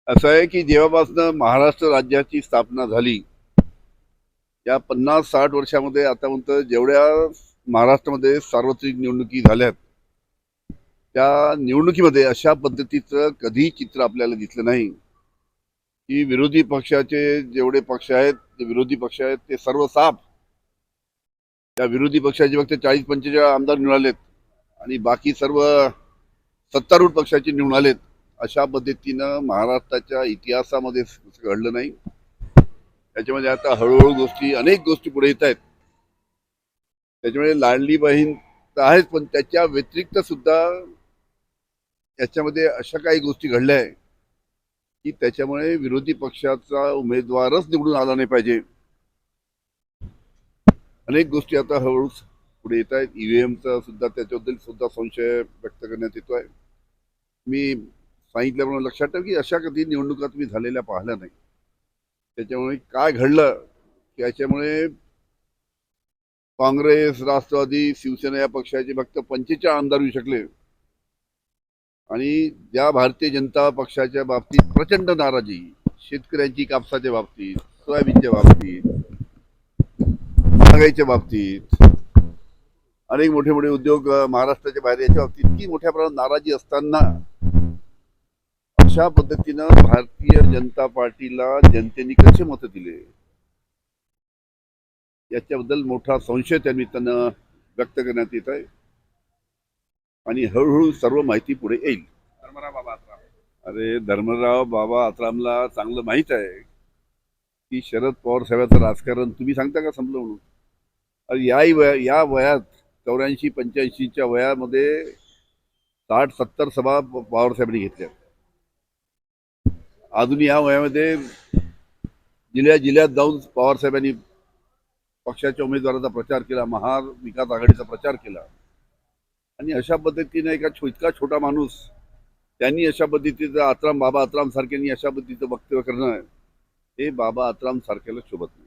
असं आहे की जेव्हापासून महाराष्ट्र राज्याची स्थापना झाली या 50-60 वर्षामध्ये आतापर्यंत जेवढ्या महाराष्ट्रामध्ये सार्वत्रिक निवडणुकी झाल्यात त्या निवडणुकीमध्ये अशा पद्धतीचं कधी चित्र आपल्याला दिसलं नाही की विरोधी पक्षाचे जेवढे पक्ष आहेत ते विरोधी पक्ष आहेत ते सर्व साफ त्या विरोधी पक्षाचे फक्त 40-45 आमदार निवडून आलेत आणि बाकी सर्व सत्तारूढ पक्षाचे निवडून आलेत. अशा पद्धतीनं महाराष्ट्राच्या इतिहासामध्ये घडलं नाही. त्याच्यामध्ये आता हळूहळू गोष्टी अनेक गोष्टी पुढे येत आहेत. त्याच्यामुळे लाडली बहीण तर आहेच, पण त्याच्या व्यतिरिक्त सुद्धा याच्यामध्ये अशा काही गोष्टी घडल्या आहे की त्याच्यामुळे विरोधी पक्षाचा उमेदवारच निवडून आला नाही पाहिजे. अनेक गोष्टी आता हळूहळू पुढे येत आहेत. ईव्हीएमचा सुद्धा त्याच्याबद्दल सुद्धा संशय व्यक्त करण्यात येतोय. मी सांगितल्याप्रमाणे लक्षात ठेव की अशा कधी निवडणुका तुम्ही झालेल्या पाहिल्या नाही. त्याच्यामुळे काय घडलं की याच्यामुळे काँग्रेस, राष्ट्रवादी, शिवसेना या पक्षाचे फक्त 45 आमदार येऊ शकले आणि ज्या भारतीय जनता पक्षाच्या बाबतीत प्रचंड नाराजी, शेतकऱ्यांची कापसाच्या बाबतीत, सोयाबीनच्या बाबतीत, महागाईच्या बाबतीत, अनेक मोठे मोठे उद्योग महाराष्ट्राच्या बाहेर याच्या बाबतीत इतकी मोठ्या प्रमाणात नाराजी असताना अशा पद्धतीनं भारतीय जनता पार्टीला जनतेने कसे मत दिले याच्याबद्दल मोठा संशय त्या निमित्तानं व्यक्त करण्यात येत आहे आणि हळूहळू सर्व माहिती पुढे येईल. अरे धर्मराव बाबा आत्रामला चांगलं माहित आहे की शरद पवार साहेबांचं राजकारण तुम्ही सांगता का संपलं म्हणून. अरे या वयात 84-85च्या वयामध्ये 60-70 सभा पवार साहेबांनी घेतल्या. अजून या वयामध्ये जिल्ह्यात जाऊन पवार साहेबांनी पक्षाच्या उमेदवाराचा प्रचार केला, महाविकास आघाडीचा प्रचार केला आणि अशा पद्धतीने इतका छोटा माणूस त्यांनी अशा पद्धतीचं बाबा आत्राम सारख्यांनी अशा पद्धतीचं वक्तव्य करणं हे बाबा आत्राम सारख्याला शोभत नाही.